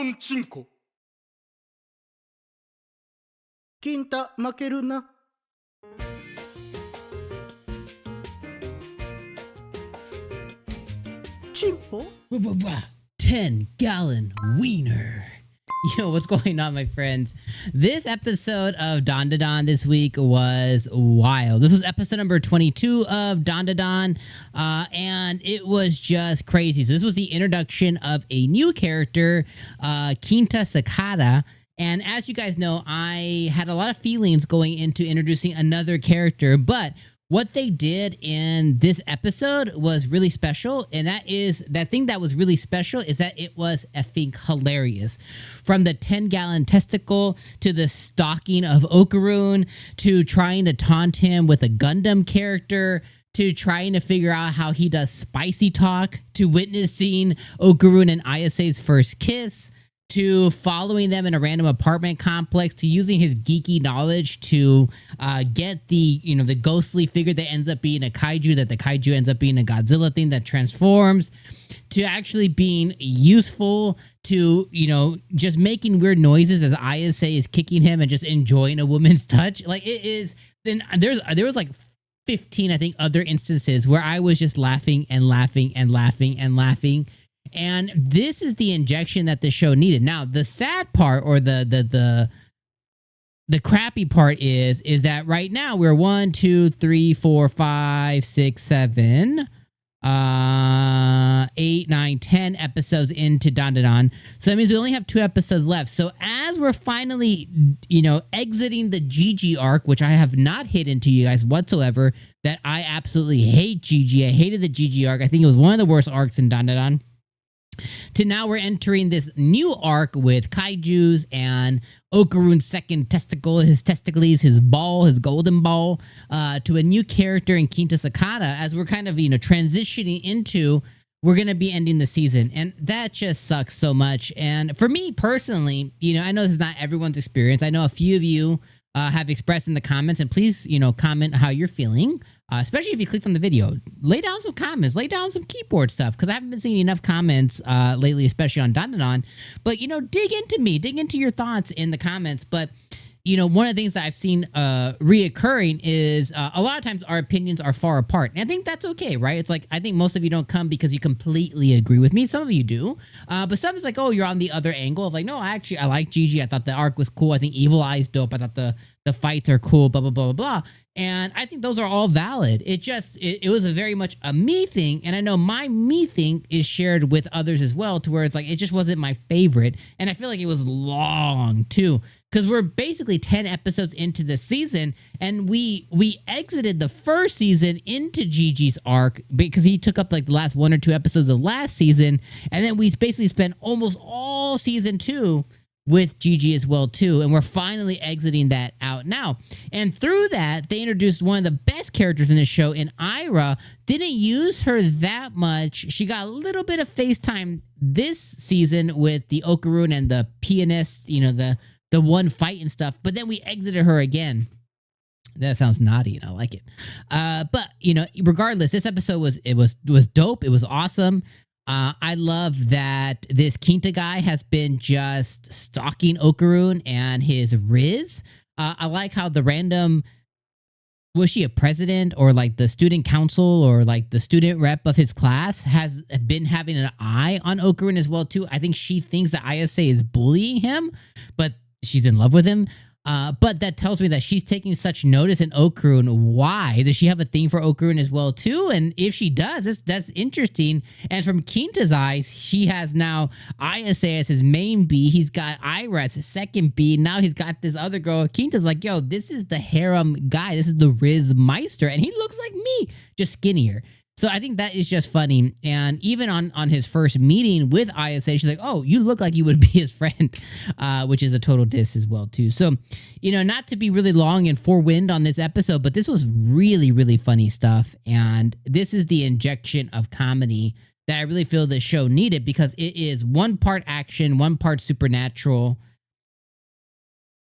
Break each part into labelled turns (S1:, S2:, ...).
S1: ンチンコ。
S2: 金太負けるな。チンポ
S3: 10-gallon wiener. Yo, what's going on, my friends? This episode of Dandadan this week was wild. This was episode number 22 of Dandadan, and it was just crazy. So this was the introduction of a new character, 𝐜𝐴 And as you guys know, I had a lot of feelings going into introducing another character, but what they did in this episode was really special, and that thing that was really special is that it was effing hilarious. From the 10-gallon testicle to the stalking of 𝐒𝐻𝐻 to trying to taunt him with a Gundam character to trying to figure out how he does spicy talk to witnessing 𝐒𝐻𝐻 and Ayase's first kiss to following them in a random apartment complex, to using his geeky knowledge to get the ghostly figure that ends up being a kaiju, that the kaiju ends up being a Godzilla thing that transforms, to actually being useful, to just making weird noises as Ayase is kicking him and just enjoying a woman's touch. Like, it is. Then there was like 15, I think, other instances where I was just laughing and laughing and laughing and laughing. And this is the injection that the show needed. Now, the sad part, or the crappy part is that right now we're 1, 2, 3, 4, 5, 6, 7, 8, 9, 10 episodes into Dandadan. So that means we only have 2 episodes left. So as we're finally, exiting the 𝐸𝐸 arc, which I have not hidden to you guys whatsoever, that I absolutely hate 𝐸𝐸. I hated the 𝐸𝐸 arc. I think it was one of the worst arcs in Dandadan. To now we're entering this new arc with kaijus and 𝐒𝐻𝐻's second testicle, his testicles, his ball, his golden ball, to a new character in 𝐜𝐴 as we're kind of, transitioning into, we're going to be ending the season. And that just sucks so much. And for me personally, I know this is not everyone's experience. I know a few of you have expressed in the comments, and please, comment how you're feeling, especially if you clicked on the video. Lay down some comments, lay down some keyboard stuff, because I haven't been seeing enough comments lately, especially on Dandadan. But, dig into your thoughts in the comments. But, one of the things that I've seen reoccurring is a lot of times our opinions are far apart. And I think that's okay, right? It's like, I think most of you don't come because you completely agree with me. Some of you do. But some is like, oh, you're on the other angle of like, no, I like 𝐸𝐸. I thought the arc was cool. I think Evil Eye's dope. I thought the fights are cool, blah, blah, blah, blah, blah. And I think those are all valid. It was a very much a me thing. And I know my me thing is shared with others as well, to where it's like, it just wasn't my favorite. And I feel like it was long too, because we're basically 10 episodes into the season, and we exited the first season into 𝐸𝐸's arc because he took up like the last 1 or 2 episodes of last season. And then we basically spent almost all season 2 with 𝐸𝐸 as well too, and we're finally exiting that out now. And through that, they introduced one of the best characters in the show in Aira. Didn't use her that much. She got a little bit of FaceTime this season with the 𝐒𝐻𝐻 and the pianist, the one fight and stuff, but then we exited her again. That sounds naughty, and I like it. But regardless, this episode was dope. It was awesome. I love that this 𝐜𝐴 guy has been just stalking 𝐒𝐻𝐻 and his Riz. I like how the random, was she a president or like the student council or like the student rep of his class, has been having an eye on 𝐒𝐻𝐻 as well too. I think she thinks that Ayase is bullying him, but she's in love with him. But that tells me that she's taking such notice in 𝐒𝐻𝐻. Why? Does she have a thing for 𝐒𝐻𝐻 as well too? And if she does, that's interesting. And from 𝐜𝐴's eyes, he has now Ayase as his main B. He's got Aira as his second B. Now he's got this other girl. 𝐜𝐴's like, yo, this is the harem guy. This is the Riz Meister. And he looks like me, just skinnier. So I think that is just funny. And even on his first meeting with Ayase, she's like, oh, you look like you would be his friend, which is a total diss as well, too. So, not to be really long and forewind on this episode, but this was really, really funny stuff. And this is the injection of comedy that I really feel the show needed, because it is 1 part action, 1 part supernatural.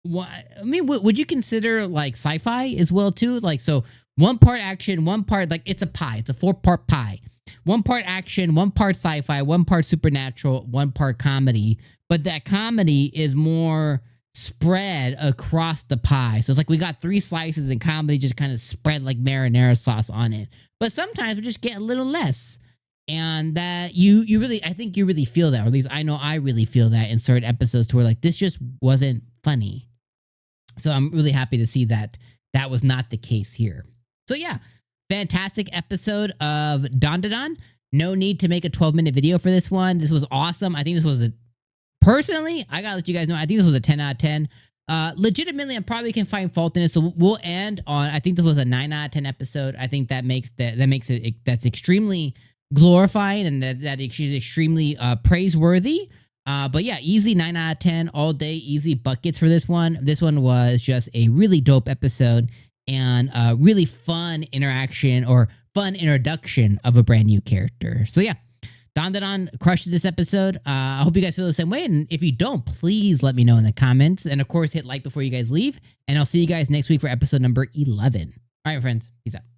S3: I mean, would you consider like sci-fi as well too? Like, so 1 part action, 1 part, like, it's a pie. It's a 4-part pie. 1 part action, 1 part sci-fi, 1 part supernatural, 1 part comedy. but that comedy is more spread across the pie. So it's like we got 3 slices and comedy just kind of spread like marinara sauce on it. But sometimes we just get a little less. And that you really, I think you really feel that, or at least I know I really feel that in certain episodes to where like this just wasn't funny. So I'm really happy to see that that was not the case here. So yeah, fantastic episode of Dandadan. No need to make a 12-minute video for this one. This was awesome. I think this was personally, I gotta let you guys know, I think this was a 10 out of 10. Legitimately, I probably can find fault in it. So we'll end on, I think this was a 9 out of 10 episode. I think that makes that's extremely glorifying and that she's extremely praiseworthy. But yeah, easy 9 out of 10 all day, easy buckets for this one. This one was just a really dope episode and a really fun interaction or fun introduction of a brand new character. So yeah, Dandadan crushed this episode. I hope you guys feel the same way. And if you don't, please let me know in the comments. And of course, hit like before you guys leave. And I'll see you guys next week for episode number 11. All right, my friends. Peace out.